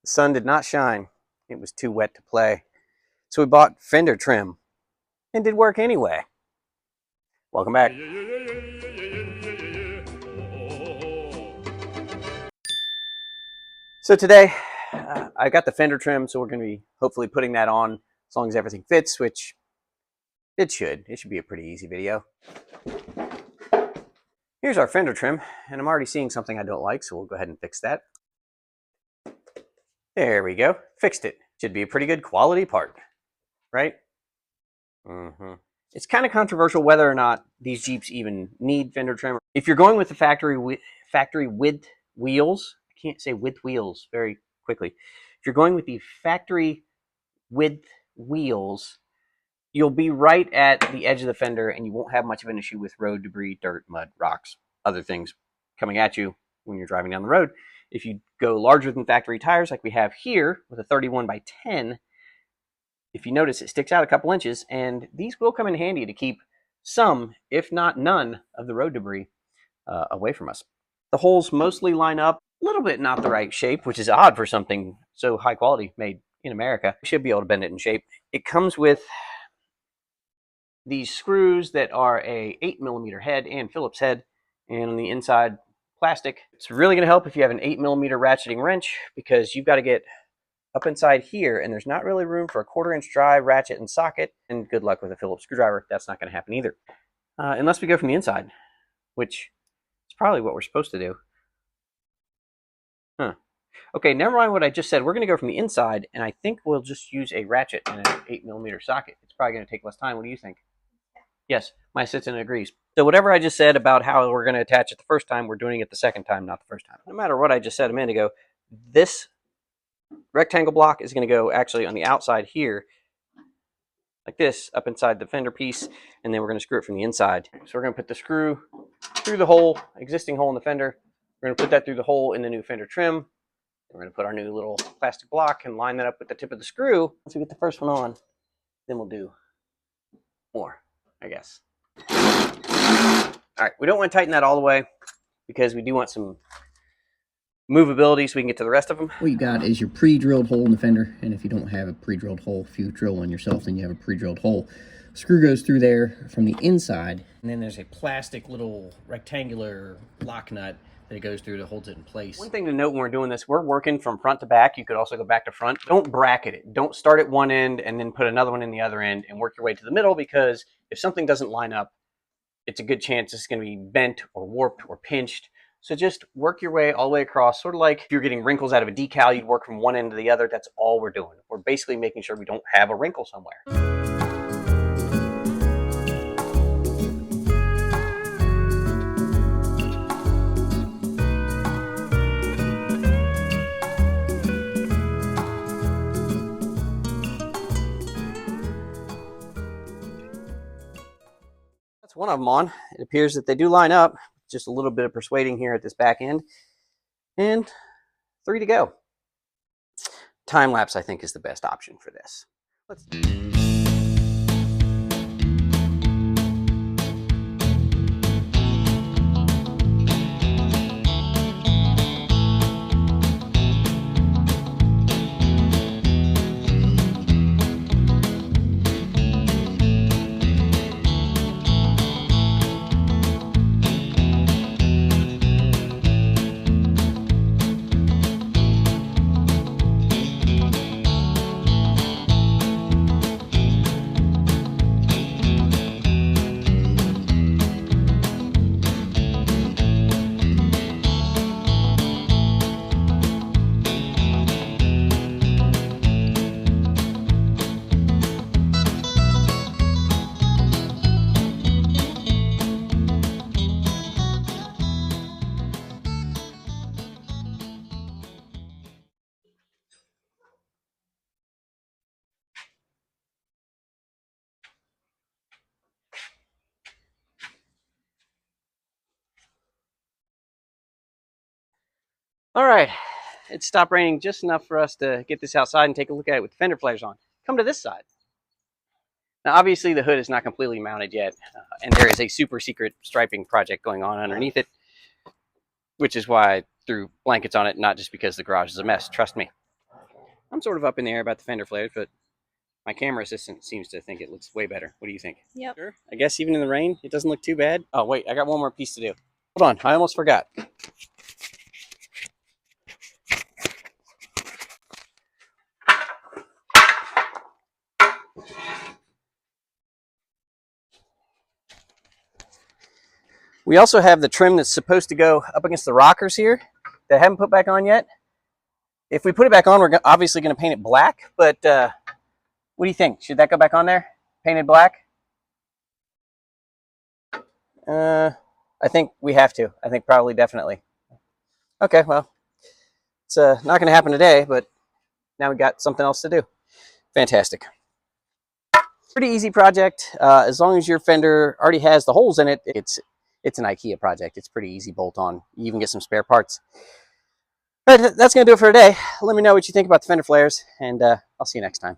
The sun did not shine. It was too wet to play. So we bought Fender trim and did work anyway. Welcome back. So today I got the Fender trim, so we're going to be hopefully putting that on as long as everything fits, which it should. It should be a pretty easy video. Here's our Fender trim, and I'm already seeing something I don't like, so we'll go ahead and fix that. There we go. Fixed it. Should be a pretty good quality part, right? It's kind of controversial whether or not these Jeeps even need Fender trim. If you're going with the factory width wheels, I can't say width wheels very quickly. If you're going with the factory width wheels, you'll be right at the edge of the fender and you won't have much of an issue with road debris, dirt, mud, rocks, other things coming at you when you're driving down the road. If you go larger than factory tires like we have here with a 31x10, if you notice, it sticks out a couple inches, and these will come in handy to keep some, if not none, of the road debris away from us. The holes mostly line up, a little bit not the right shape, which is odd for something so high quality made in America. We should be able to bend it in shape. It comes with these screws that are a 8mm head and Phillips head, and on the inside, plastic. It's really going to help if you have an 8mm ratcheting wrench, because you've got to get up inside here, and there's not really room for a 1/4-inch drive, ratchet, and socket. And good luck with a Phillips screwdriver. That's not going to happen either. Unless we go from the inside, which is probably what we're supposed to do. Okay, never mind what I just said. We're going to go from the inside, and I think we'll just use a ratchet and an 8mm socket. It's probably going to take less time. What do you think? Yes, my assistant agrees. So whatever I just said about how we're going to attach it the first time, we're doing it the second time, not the first time. No matter what I just said a minute ago, this rectangle block is going to go actually on the outside here, like this, up inside the fender piece, and then we're going to screw it from the inside. So we're going to put the screw through the hole, existing hole in the fender. We're going to put that through the hole in the new fender trim. We're going to put our new little plastic block and line that up with the tip of the screw. Once we get the first one on, then we'll do more, I guess. All right, we don't want to tighten that all the way because we do want some movability so we can get to the rest of them. What you got is your pre-drilled hole in the fender, and if you don't have a pre-drilled hole, if you drill one yourself, then you have a pre-drilled hole. Screw goes through there from the inside, and then there's a plastic little rectangular lock nut that it goes through that holds it in place. One thing to note when we're doing this, we're working from front to back. You could also go back to front. Don't bracket it. Don't start at one end and then put another one in the other end and work your way to the middle, because if something doesn't line up, it's a good chance it's going to be bent or warped or pinched. So just work your way all the way across, sort of like if you're getting wrinkles out of a decal, you'd work from one end to the other. That's all we're doing. We're basically making sure we don't have a wrinkle somewhere. That's one of them on. It appears that they do line up. Just a little bit of persuading here at this back end. And 3 to go. Time lapse, I think, is the best option for this. Let's All right, it stopped raining just enough for us to get this outside and take a look at it with the fender flares on. Come to this side. Now, obviously, the hood is not completely mounted yet, and there is a super secret striping project going on underneath it, which is why I threw blankets on it, not just because the garage is a mess. Trust me. I'm sort of up in the air about the fender flares, but my camera assistant seems to think it looks way better. What do you think? Yep. Sure. I guess even in the rain, it doesn't look too bad. Oh, wait, I got one more piece to do. Hold on, I almost forgot. We also have the trim that's supposed to go up against the rockers here that I haven't put back on yet. If we put it back on, we're obviously going to paint it black, but what do you think? Should that go back on there? Painted black? I think we have to. I think probably definitely. Okay, well, it's not going to happen today, but now we got something else to do. Fantastic. Pretty easy project. As long as your fender already has the holes in it, it's an IKEA project. It's pretty easy bolt on. You even get some spare parts. All right, that's going to do it for today. Let me know what you think about the fender flares, and I'll see you next time.